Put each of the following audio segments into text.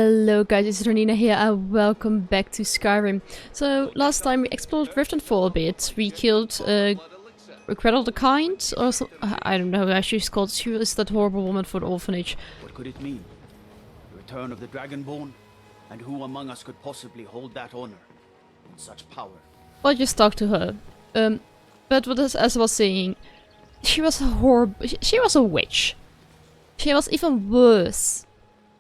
Hello guys, it's Dranina here and welcome back to Skyrim. So last time we explored Rift and Fall a bit. We killed Regretted the Kind, or so, I don't know, actually she's called. She was that horrible woman for the orphanage. What could it mean? The return of the Dragonborn? And who among us could possibly hold that honor and such power? Well, just talk to her. But what as I was saying, she was a horrible. She was a witch. She was even worse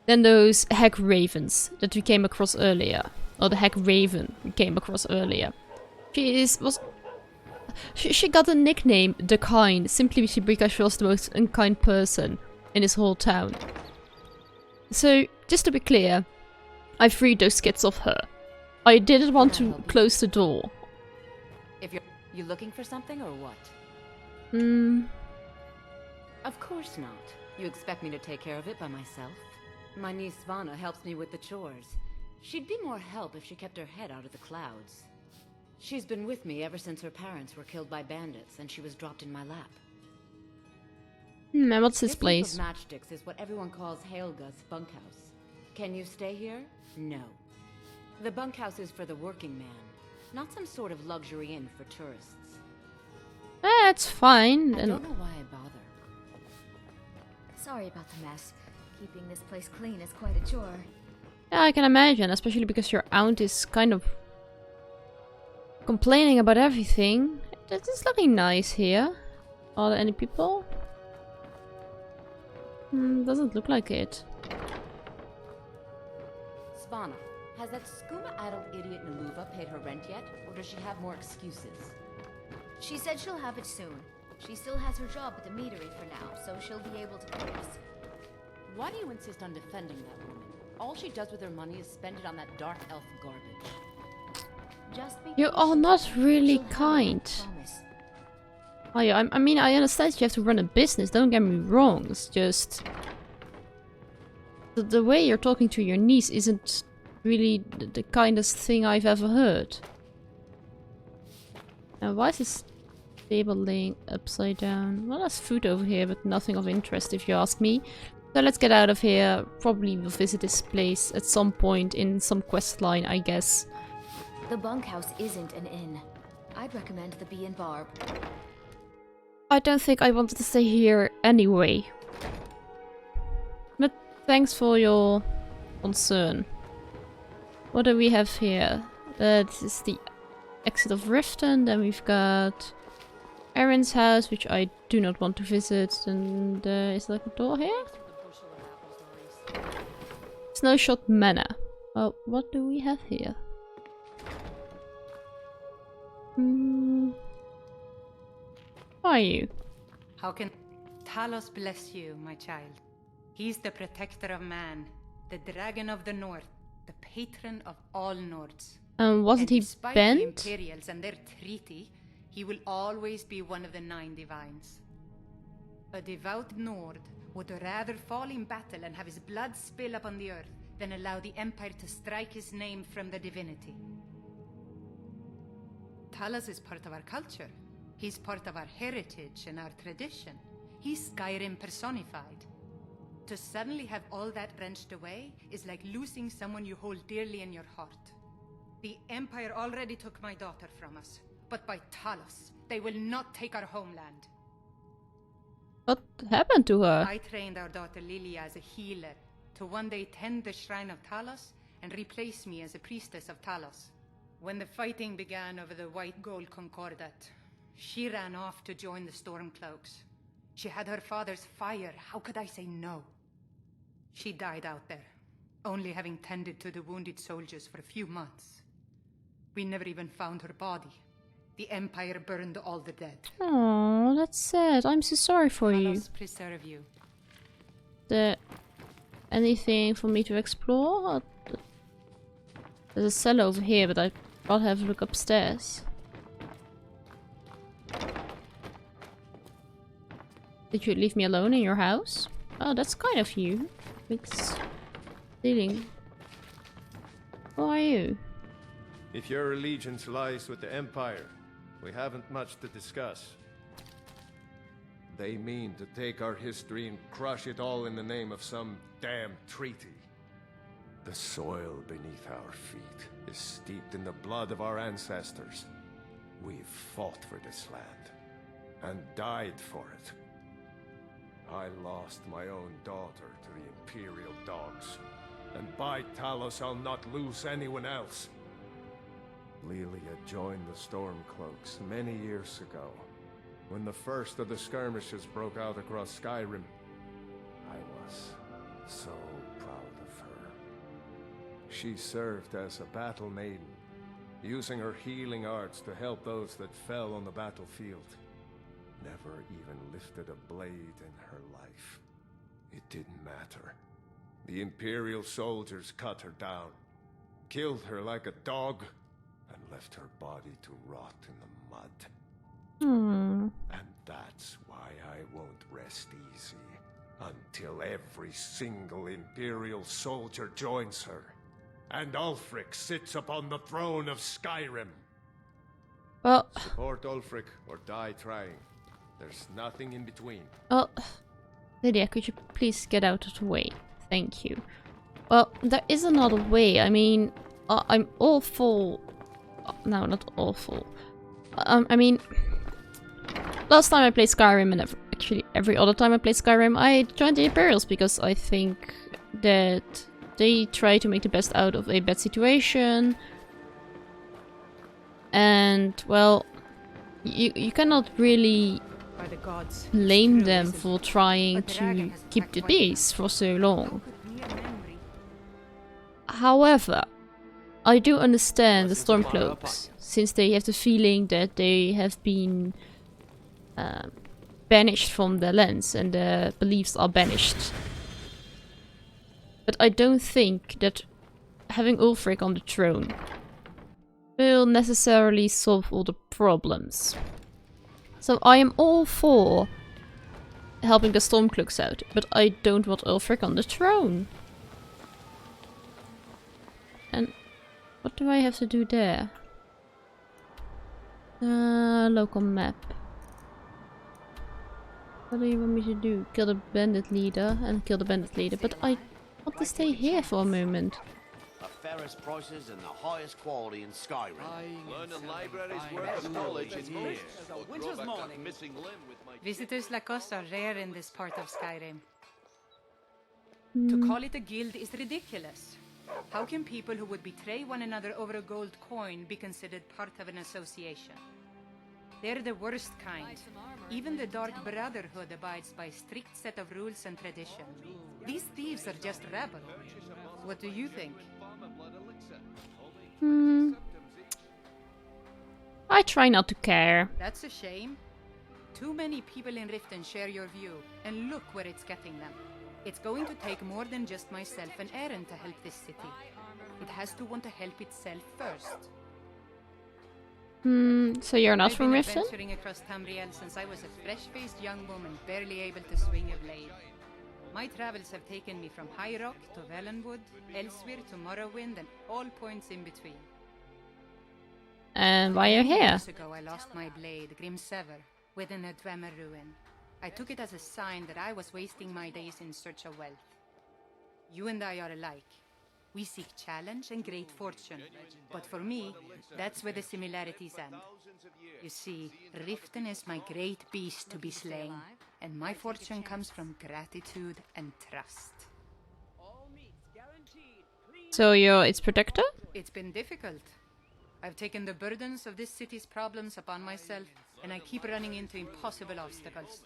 than those hag ravens that we came across earlier, or the hag raven we came across earlier. She got a nickname, the Kind, simply because she was the most unkind person in this whole town. So, just to be clear, I freed those kids off her. I didn't want to close the door. If you looking for something or what? Of course not. You expect me to take care of it by myself? My niece Svana helps me with the chores. She'd be more help if she kept her head out of the clouds. She's been with me ever since her parents were killed by bandits and she was dropped in my lap. And what's this place? This heap of matchsticks is what everyone calls Helga's bunkhouse. Can you stay here? No. The bunkhouse is for the working man, not some sort of luxury inn for tourists. That's fine. I don't know why I bother. Sorry about the mess. Keeping this place clean is quite a chore. Yeah, I can imagine, especially because your aunt is kind of complaining about everything. It's looking nice here. Are there any people? Doesn't look like it. Svana, has that skooma-addled idiot Naluva paid her rent yet, or does she have more excuses? She said she'll have it soon. She still has her job at the meadery for now, so she'll be able to pay us. Why do you insist on defending that woman? All she does with her money is spend it on that dark elf garbage. Just be You are not really kind. Oh yeah, I mean, I understand you have to run a business, don't get me wrong. It's just the way you're talking to your niece isn't really the kindest thing I've ever heard. Now, why is this table laying upside down? Well, there's food over here, but nothing of interest if you ask me. So let's get out of here. Probably we'll visit this place at some point in some quest line, I guess. The bunkhouse isn't an inn. I'd recommend the Bee and Barb. I don't think I wanted to stay here anyway. But thanks for your concern. What do we have here? This is the exit of Riften. Then we've got Errands' house, which I do not want to visit. And is there like a door here? Snowshot Manor. Well, what do we have here? Who are you? How can Talos bless you, my child? He's the protector of man, the dragon of the north, the patron of all Nords. Wasn't he despite bent? the Imperials and their treaty, he will always be one of the 9 divines. A devout Nord would rather fall in battle and have his blood spill upon the earth than allow the Empire to strike his name from the divinity. Talos is part of our culture. He's part of our heritage and our tradition. He's Skyrim personified. To suddenly have all that wrenched away is like losing someone you hold dearly in your heart. The Empire already took my daughter from us, but by Talos, they will not take our homeland. What happened to her? I trained our daughter Lilia as a healer to one day tend the shrine of Talos and replace me as a priestess of Talos. When the fighting began over the white gold concordat, she ran off to join the Stormcloaks. She had her father's fire. How could I say no? She died out there, only having tended to the wounded soldiers for a few months. We never even found her body. The Empire burned all the dead. Oh, that's sad. I'm so sorry for you. Talos preserve you. Is there anything for me to explore? There's a cellar over here, but I'd rather have a look upstairs. Did you leave me alone in your house? Oh, that's kind of you. It's stealing. Who are you? If your allegiance lies with the Empire, we haven't much to discuss. They mean to take our history and crush it all in the name of some damn treaty. The soil beneath our feet is steeped in the blood of our ancestors. We've fought for this land, and died for it. I lost my own daughter to the Imperial dogs, and by Talos I'll not lose anyone else. Lilia joined the Stormcloaks many years ago, when the first of the skirmishes broke out across Skyrim. I was so proud of her. She served as a battle maiden, using her healing arts to help those that fell on the battlefield. Never even lifted a blade in her life. It didn't matter. The Imperial soldiers cut her down, killed her like a dog, and left her body to rot in the mud. And that's why I won't rest easy until every single Imperial soldier joins her, and Ulfric sits upon the throne of Skyrim. Well, Support Ulfric or die trying. There's nothing in between. well, Lydia, could you please get out of the way? Thank you. Well, there is another way. I mean, I'm awful. No, not awful. I mean, last time I played Skyrim, and actually every other time I played Skyrim, I joined the Imperials because I think that they try to make the best out of a bad situation. And, well, you cannot really By the gods, blame screw them isn't. for trying A dragon to has keep the attacked twice. peace for so long. Could be a memory. However, I do understand the Unless it's in my Stormcloaks, pocket. since they have the feeling that they have been banished from their lands and their beliefs are banished. But I don't think that having Ulfric on the throne will necessarily solve all the problems. So I am all for helping the Stormcloaks out, but I don't want Ulfric on the throne. And what do I have to do there? Local map. What do you want me to do? Kill the bandit leader and kill the bandit leader, but I want to stay here for a moment. The fairest prices and the highest quality in Skyrim. Learning libraries worth knowledge in years. Or grow back that missing limb with my Visitors like us are rare in this part of Skyrim. To call it a guild is ridiculous. How can people who would betray one another over a gold coin be considered part of an association? They're the worst kind. Even the Dark Brotherhood abides by a strict set of rules and tradition. These thieves are just rabble. What do you think? I try not to care. That's a shame. Too many people in Riften share your view, and look where it's getting them. It's going to take more than just myself and Errands to help this city. It has to want to help itself first. So you're not I've from been Riften? adventuring across Tamriel since I was a fresh-faced young woman barely able to swing a blade. My travels have taken me from High Rock to Valenwood, Elsewhere to Morrowind, and all points in between. And why you're Many here? years ago, I lost my blade, Grimsever, within a Dwemer ruin. I took it as a sign that I was wasting my days in search of wealth. You and I are alike. We seek challenge and great fortune. But for me, that's where the similarities end. You see, Riften is my great beast to be slain, and my fortune comes from gratitude and trust. So you're its protector? It's been difficult. I've taken the burdens of this city's problems upon myself, and I keep running into impossible obstacles.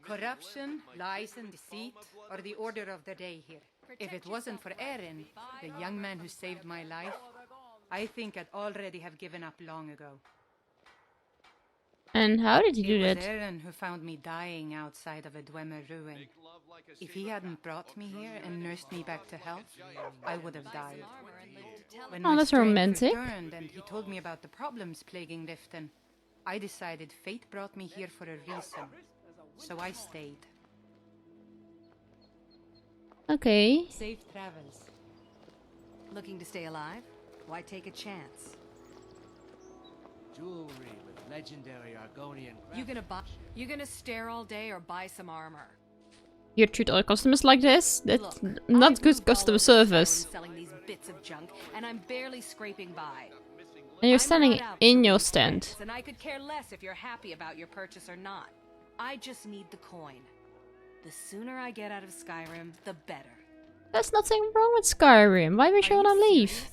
Corruption, lies and deceit are the order of the day here. If it wasn't for Errands, the young man who saved my life, I think I'd already have given up long ago. And how did you It do was that? Errands who found me dying outside of a Dwemer ruin. If he hadn't brought me here and nursed me back to health, I would have died. When Oh, my that's strength romantic. returned and he told me about the problems plaguing Riften, I decided fate brought me here for a reason. So I stayed. Okay. Safe travels. Looking to stay alive? Why take a chance? Jewelry with legendary Argonian You gonna stare all day or buy some armor? You treat all customers like this? That's Look, not I've good moved all customer over service. Skyrim selling these bits of junk, and I'm barely scraping by. And you're I'm standing not out in to your win stand. friends, and I could care less if you're happy about your purchase or not. I just need the coin. The sooner I get out of Skyrim, the better. There's nothing wrong with Skyrim. Why would you Are wanna you leave? serious?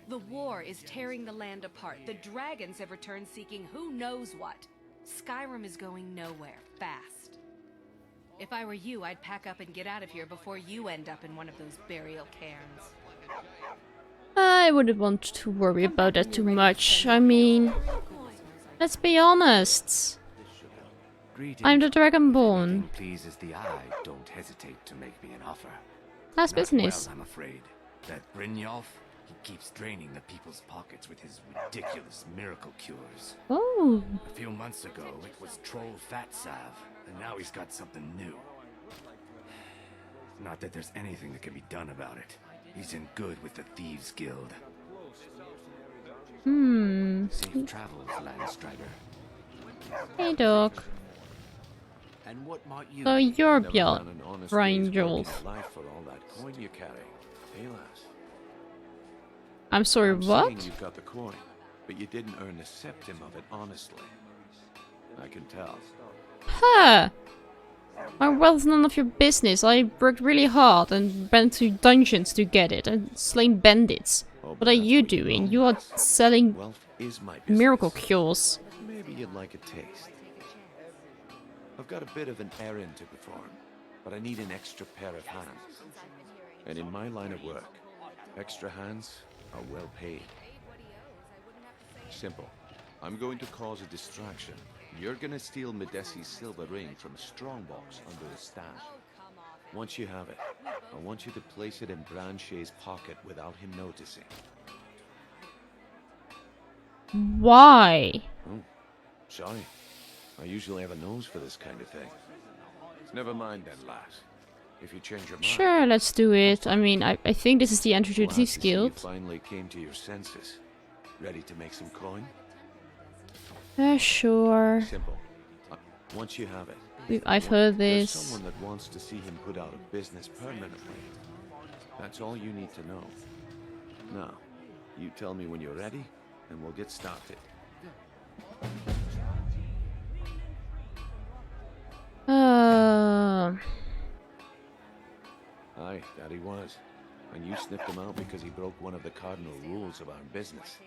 The war is tearing the land apart. The dragons have returned seeking who knows what. Skyrim is going nowhere fast. If I were you, I'd pack up and get out of here before you end up in one of those burial cairns. I wouldn't want to worry about that too much. I mean, let's be honest. I'm the Dragonborn. Pleases the eye. Don't hesitate to make me an offer. How's Not business? well, I'm afraid. That Brynjolf, he keeps draining the people's pockets with his ridiculous miracle cures. Oh, A few months ago, it was Troll Fat Salve, and now he's got something new. Not that there's anything that can be done about it. He's in good with the Thieves Guild. Safe travels, Landstrider. hey dog. And what might you So be? you're Never Björn, done an honest Brian day's work in Jolf. your life for all that coin you carry. Hey, lass. I'm sorry, I'm what? saying you've got the coin, but you didn't earn a septim of it honestly. I can tell. Huh. My wealth's none of your business. I worked really hard and went to dungeons to get it and slain bandits. Oh, What but are that's you what you doing? know. You are selling Wealth is my business. miracle cures. Maybe you'd like a taste. I've got a bit of an errand to perform, but I need an extra pair of hands. And in my line of work, extra hands are well paid. Simple. I'm going to cause a distraction. You're gonna steal Medesi's silver ring from a strongbox under the stash. Once you have it, I want you to place it in Branche's pocket without him noticing. Why? Oh, sorry. I usually have a nose for this kind of thing. Never mind then, lass. If you change your mind... Sure, let's do it. I mean, I think this is the entry to Glad the to Thieves see Guild. You finally came to your senses. Ready to make some coin? Sure. Simple. Once you have it, I've heard there's this. someone that wants to see him put out of business permanently. That's all you need to know. Now, you tell me when you're ready, and we'll get started. Aye, that he was. And you sniffed him out because he broke one of the cardinal rules of our business.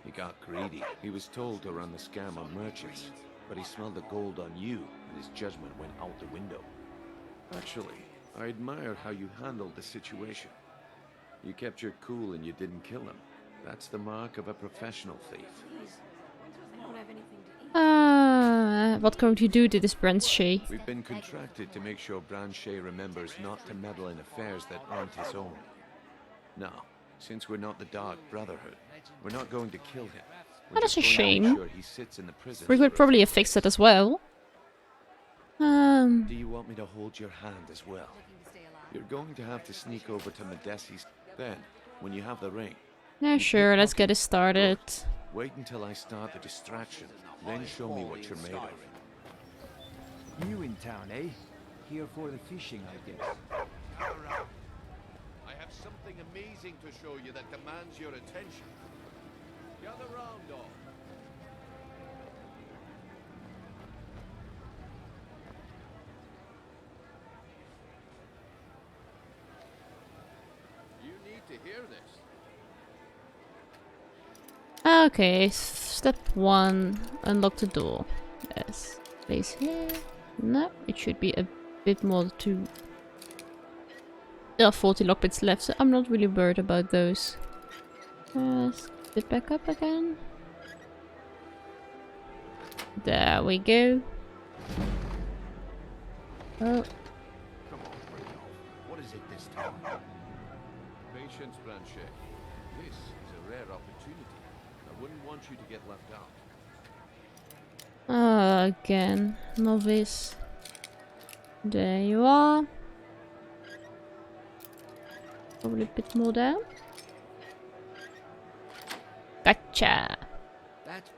He got greedy. He was told to run the scam on merchants, but he smelled the gold on you, and his judgment went out the window. Actually, I admire how you handled the situation. You kept your cool and you didn't kill him. That's the mark of a professional thief. What can you do to this Branche? We've been contracted to make sure Branche remembers not to meddle in affairs that aren't his own. Now, since we're not the Dark Brotherhood, we're not going to kill him. We're That is just a going to shame. make sure he sits in the prison We could for probably a have fixed that as well. Do you want me to hold your hand as well? You're going to have to sneak over to Medesi's. Then, when you have the ring, Yeah, sure, let's get it started. wait until I start the distraction. Then show me what you're made of. New in town, eh? Here for the fishing, I guess. I have something amazing to show you that demands your attention. Gather round, all. You need to hear this. Okay, step 1. Unlock the door. Yes. Place here. No, it should be a bit more to... There are 40 lockpicks left, so I'm not really worried about those. Step back up again. There we go. Oh, Come on, Brynjolf. What is it this time? Patience, Branche. This is a rare opportunity. I wouldn't want you to get left out. again. Novice. There you are. Probably a bit more down. Gotcha. That's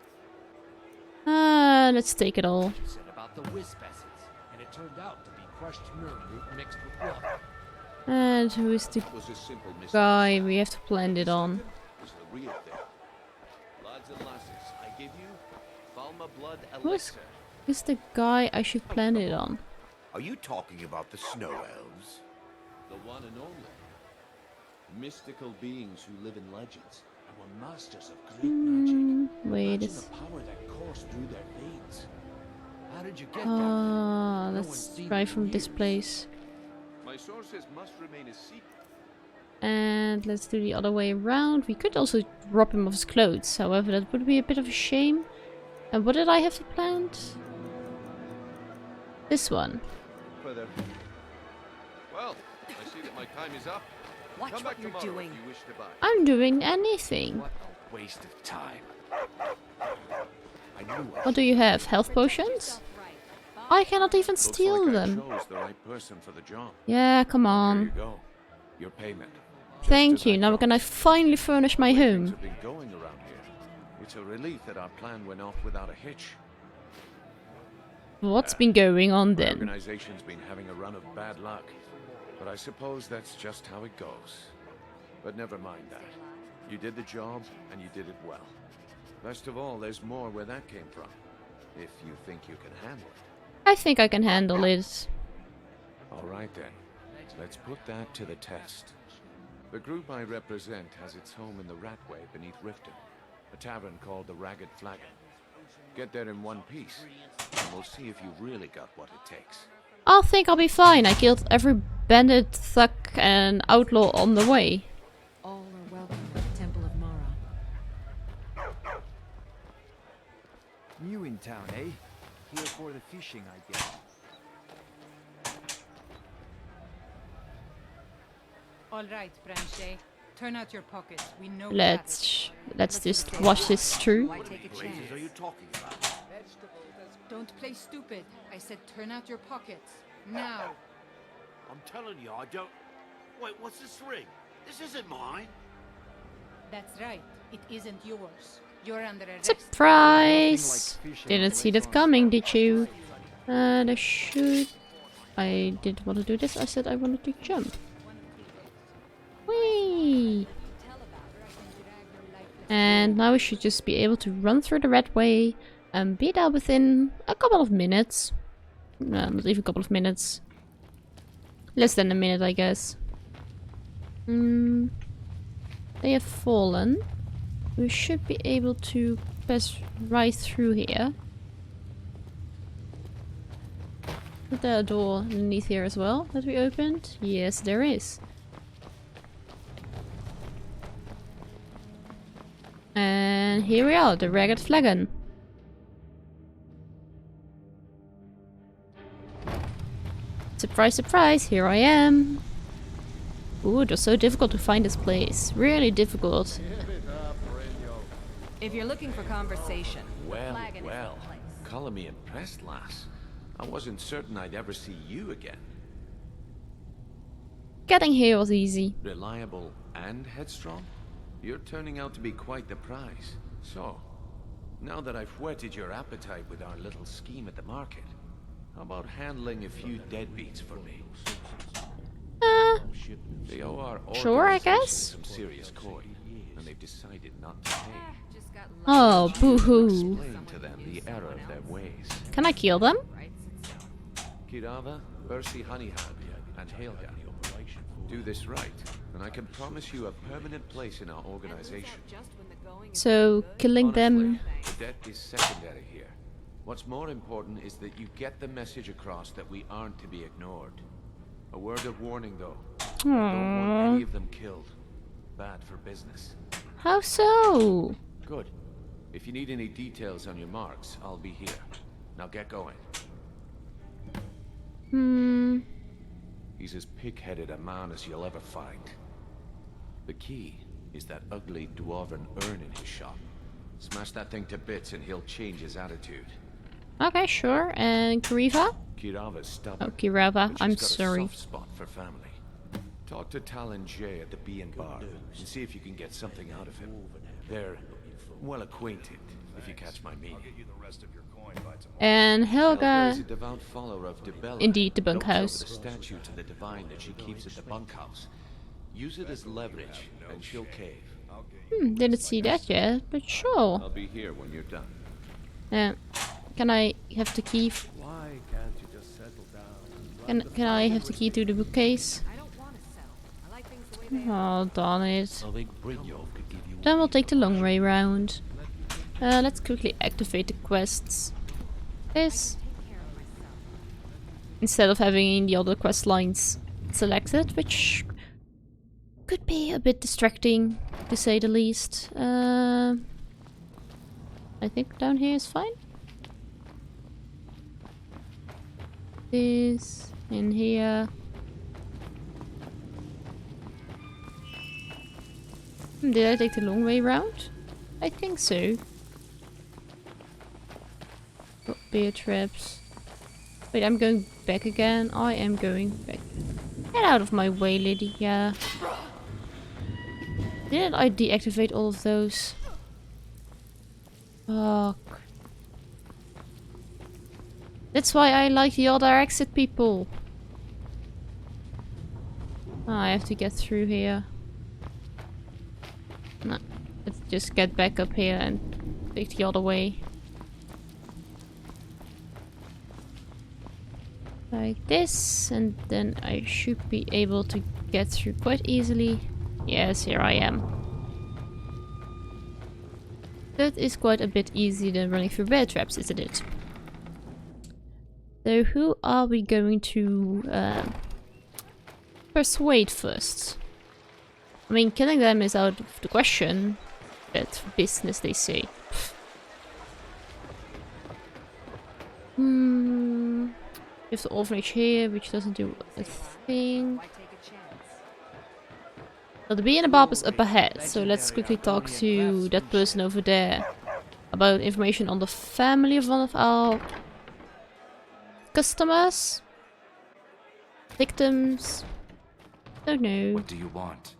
Let's take it all. said about the wisp essence, and it it turned out to be crushed nerdroot mixed with water. And who is the That was a simple mistake. guy we have to plant it on? Was the real thing. Lads and lasses, I give you Falma blood Who's elixir. the guy I should plant it on? Are you talking about the snow elves? The one and only. Mystical beings who live in legends. And were masters of great magic. Wait, Imagine it's... the power that coursed through their veins. How did you get that? Ah, No let's one's seen try it in from this years. place. My sources must remain a secret. And let's do the other way around. We could also rob him of his clothes, however, that would be a bit of a shame. And what did I have to plant? This one. Further. Well, I see that my time is up. Watch Come what back you're tomorrow doing. if you wish to buy. I'm doing anything. What a waste of time. I knew it. What do you have? Health potions? I cannot even Looks steal like them. I chose the right person for the job. Yeah, come There you on. go. Your payment. Just Thank as you. I Now thought. can I finally furnish my Things home? have been going around here. It's a relief that our plan went off without a hitch. What's been going on The then? organization's been having a run of bad luck, but I suppose that's just how it goes. But never mind that. You did the job, and you did it well. Best of all, there's more where that came from. If you think you can handle it. I think I can handle it. All right then. Let's put that to the test. The group I represent has its home in the Ratway beneath Riften, a tavern called the Ragged Flagon. Get there in one piece, and we'll see if you've really got what it takes. I think I'll be fine. I killed every bandit, thug, and outlaw on the way. All are welcome at the Temple of Mara. New in town, eh? Here for the fishing, I guess. All right, Branche. Turn out your pockets. We know Let's just wash this through. Why take a Places chance? are you talking about? Don't play stupid. I said turn out your pockets. Now. I'm telling you, I don't... Wait, what's this ring? This isn't mine. That's right. It isn't yours. You're under arrest. Surprise! Didn't see that coming, did you? And I should... I didn't want to do this. I said I wanted to jump. Whee! And now we should just be able to run through the red way and be there within a couple of minutes. No, not even a couple of minutes. Less than a minute, I guess. They have fallen. We should be able to pass right through here. Is there a door underneath here as well that we opened? Yes, there is. And here we are, the Ragged Flagon. Surprise, surprise, here I am. Ooh, it was so difficult to find this place. Really difficult. If you're looking for conversation, Well, Flagon is well. the place. Calling me impressed, lass. I wasn't certain I'd ever see you again. Getting here was easy. Reliable and headstrong? You're turning out to be quite the prize. So, now that I've whetted your appetite with our little scheme at the market, how about handling a few deadbeats for me? They owe our Sure, I organization guess. some serious coin, and they've decided not to pay. Just got Oh, boo-hoo. Explain to them the error of their ways. Can I kill them? Kirava, Bersi Honeyhand, and Helga. Do this right, and I can promise you a permanent place in our organization. just when the going is So, killing them... Honestly, the debt is secondary here. What's more important is that you get the message across that we aren't to be ignored. A word of warning, though. Don't want any of them killed. Bad for business. How so? Good. If you need any details on your marks, I'll be here. Now get going. He's as pig-headed a man as you'll ever find. The key is that ugly dwarven urn in his shop. Smash that thing to bits and he'll change his attitude. Okay, sure. And Kiriva? Kirava's stubborn. Oh, Kirava. but she's I'm got a sorry. soft spot for family. Talk to Talon J at the Bee and Bar and see if you can get something out of him. They're well acquainted, if you catch my meaning. And Helga Helga, is a devout follower of Dibella. indeed, the Notes bunkhouse. over the statue to the divine that she keeps at the bunkhouse. Use it as leverage, and she'll cave. Didn't see that yet, but sure. I'll be here when you're done. Can I have the key? Why can't you just settle down? Can I have the key to the bookcase? I don't want to sell. I like things the way they are. Oh, darn it. I think Brynjolf could give you. Then we'll take the long way round. Let's quickly activate the quests. This. Instead of having the other quest lines selected, which could be a bit distracting, to say the least. I think down here is fine. This in here. Did I take the long way round? I think so. Oh, bear traps. Wait, I'm going back again. I am going back. Get out of my way, Lydia. Didn't I deactivate all of those? Fuck. That's why I like the other exit people. Oh, I have to get through here. No, let's just get back up here and take the other way. Like this, and then I should be able to get through quite easily. Yes, here I am. That is quite a bit easier than running through bear traps, isn't it? So who are we going to persuade first? I mean, killing them is out of the question. Bad business, they say. We have the orphanage here, which doesn't do a thing. So the bee and the barb is up ahead, so let's quickly talk to that person over there about information on the family of one of our customers, victims. Don't know. What do you want?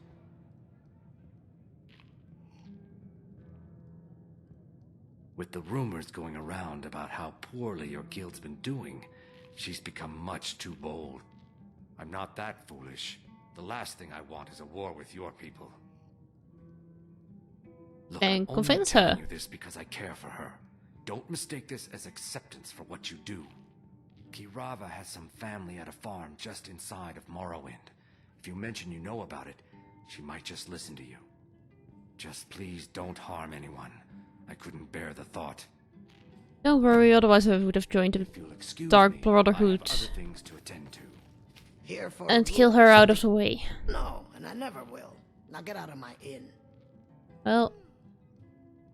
With the rumors going around about how poorly your guild's been doing, she's become much too bold. I'm not that foolish. The last thing I want is a war with your people. Look, And I'm convince only her. telling you this because I care for her. Don't mistake this as acceptance for what you do. Kirava has some family at a farm just inside of Morrowind. If you mention you know about it, she might just listen to you. Just please don't harm anyone. I couldn't bear the thought. Don't worry, otherwise I would have joined the Dark Brotherhood Things to attend to. Here for and kill her out of the way. No, and I never will. Now get out of my inn. Well,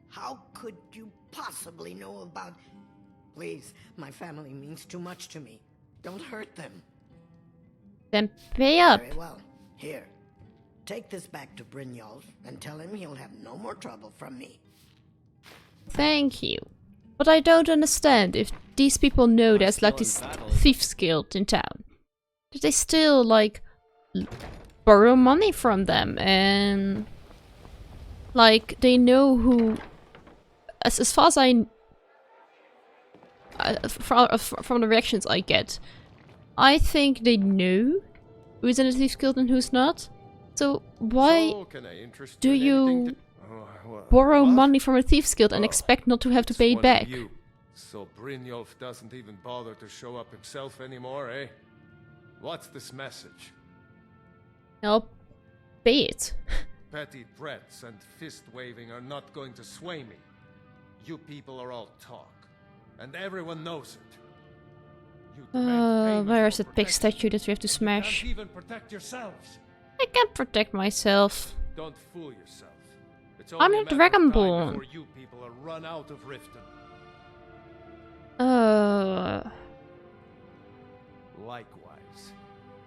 How could you possibly know about... Please, my family means too much to me. Don't hurt them. then pay up. Very well. Here. Take this back to Brynjolf and tell him he'll have no more trouble from me. Thank you. But I don't understand if these people know there's like this thieves guild in town. Do they still like borrow money from them and like they know who? As far as I from the reactions I get, I think they know who's in the thieves guild and who's not. So why do you borrow money from a thieves guild and expect not to have to pay back? So Brynjolf doesn't even bother to show up himself anymore, eh? What's this message? I'll pay it. Petty threats and fist-waving are not going to sway me. You people are all talk, and everyone knows it. You demand payment Where is for that big protection. statue that we have to smash? Can't even protect yourselves. I can't protect myself. Don't fool yourself. It's I'm only a a matter of time Dragonborn. before you people are run out of Riften. Likewise.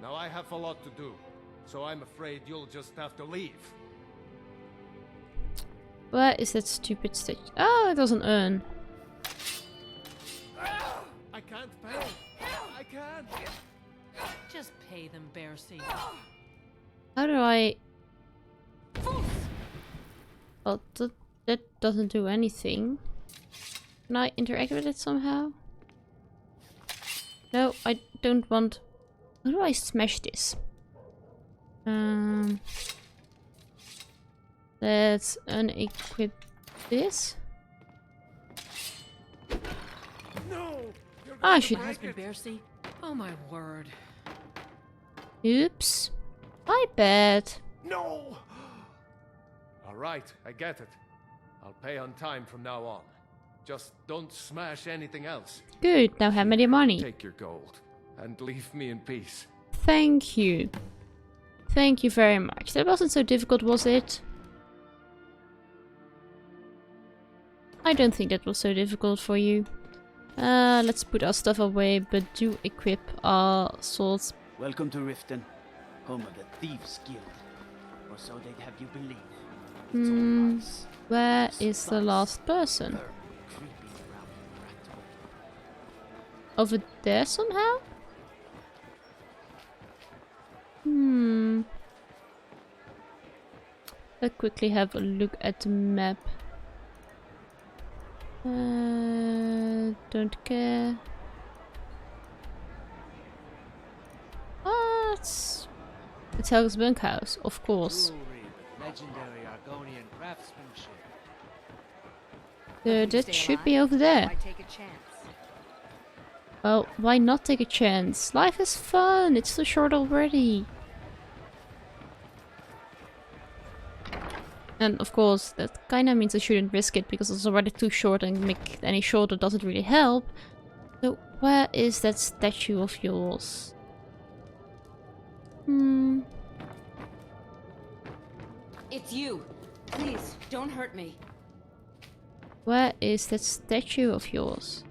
Now I have a lot to do, so I'm afraid you'll just have to leave. Where is that stupid statue? Oh, it was an urn. I can't pay. I can't. Just pay them, Bearsy. How do I... Oh, that doesn't do anything. Can I interact with it somehow? No, I don't want... How do I smash this? Let's unequip this. Ah, I should... Oh my word. Oops. My bad. No! Alright, I get it. I'll pay on time from now on. Just don't smash anything else. Good, now have me the money. Take your gold and leave me in peace. Thank you. Thank you very much. That wasn't so difficult, was it? I don't think that was so difficult for you. Let's put our stuff away, but do equip our swords. Welcome to Riften, home of the Thieves' Guild. Or so they'd have you believe. It's all lies. Where is the last person? They're creeping around the rat hole. Over there somehow? Let's quickly have a look at the map. Don't care. What? It's Helga's bunkhouse, of course. Legendary Argonian craftsmanship. That should be over there. Why take a chance? Well, why not take a chance? Life is fun. It's too short already. And of course, that kinda means I shouldn't risk it because it's already too short and make it any shorter doesn't really help. So where is that statue of yours? It's you. Please, don't hurt me. Where is that statue of yours?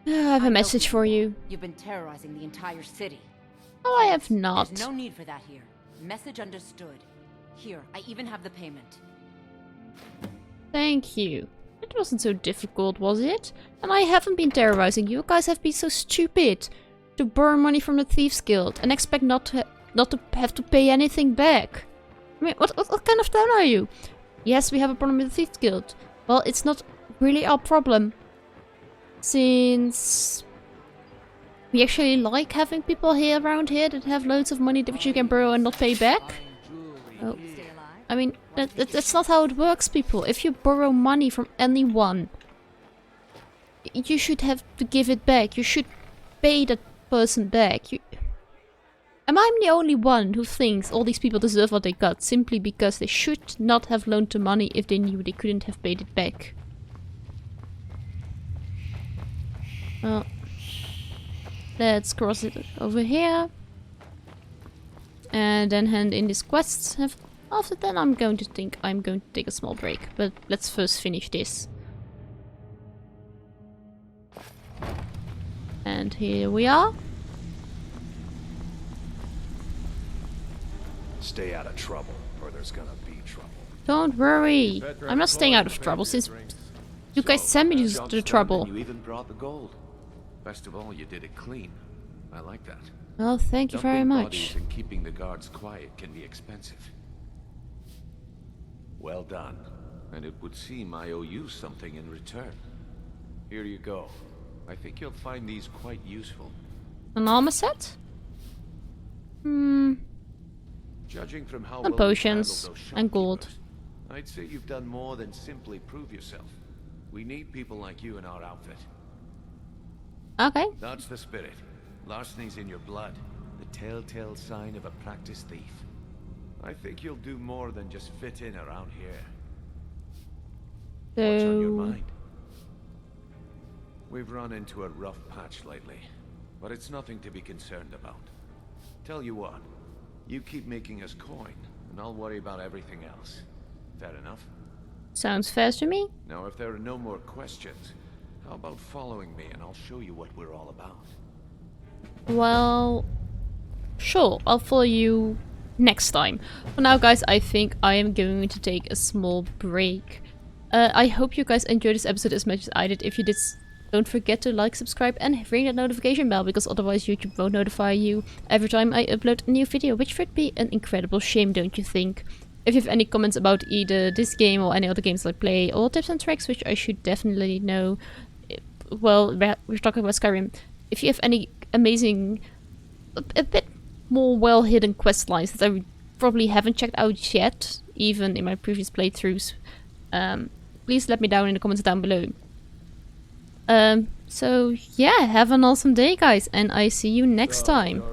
I have a message for you. You've been terrorizing the entire city. Oh, I have not. There's no need for that here. Message understood. Here, I even have the payment. Thank you. It wasn't so difficult, was it? And I haven't been terrorizing you. You guys have been so stupid to borrow money from the Thieves Guild and expect not to have to pay anything back. I mean, what kind of town are you? Yes, we have a problem with the Thieves Guild. Well, it's not really our problem. Since we actually like having people here around here that have loads of money that you can borrow and not pay back. Oh. I mean, that's not how it works, people. If you borrow money from anyone, you should have to give it back. You should pay that person back. Am I the only one who thinks all these people deserve what they got simply because they should not have loaned the money if they knew they couldn't have paid it back? Well, let's cross it over here. And then hand in these quests. After that I'm going to take a small break. But let's first finish this. And here we are. Stay out of trouble, or there's gonna be trouble. Don't worry. I'm not staying out of trouble since you guys sent me to the trouble. You even brought the gold. Best of all, you did it clean. I like that. Well, thank you very Dumping much. bodies and keeping the guards quiet can be expensive. Well done. And it would seem I owe you something in return. Here you go. I think you'll find these quite useful. An armor set? Judging from how And well you potions handled those and gold. shopkeepers, I'd say you've done more than simply prove yourself. We need people like you in our outfit. Okay. That's the spirit. Larceny's in your blood. The telltale sign of a practiced thief. I think you'll do more than just fit in around here. What's on your mind? We've run into a rough patch lately, but it's nothing to be concerned about. Tell you what, you keep making us coin, and I'll worry about everything else. Fair enough? Sounds fair to me. Now, if there are no more questions, how about following me and I'll show you what we're all about? Well, sure, I'll follow you next time. For now, guys, I think I am going to take a small break. I hope you guys enjoyed this episode as much as I did. If you did, don't forget to like, subscribe, and ring that notification bell, because otherwise YouTube won't notify you every time I upload a new video, which would be an incredible shame, don't you think? If you have any comments about either this game or any other games I play, or tips and tricks, which I should definitely know, well, we're talking about Skyrim. If you have any amazing, a bit more well-hidden quest lines that I probably haven't checked out yet, even in my previous playthroughs, please let me down in the comments down below. So yeah, have an awesome day, guys, and I see you next time.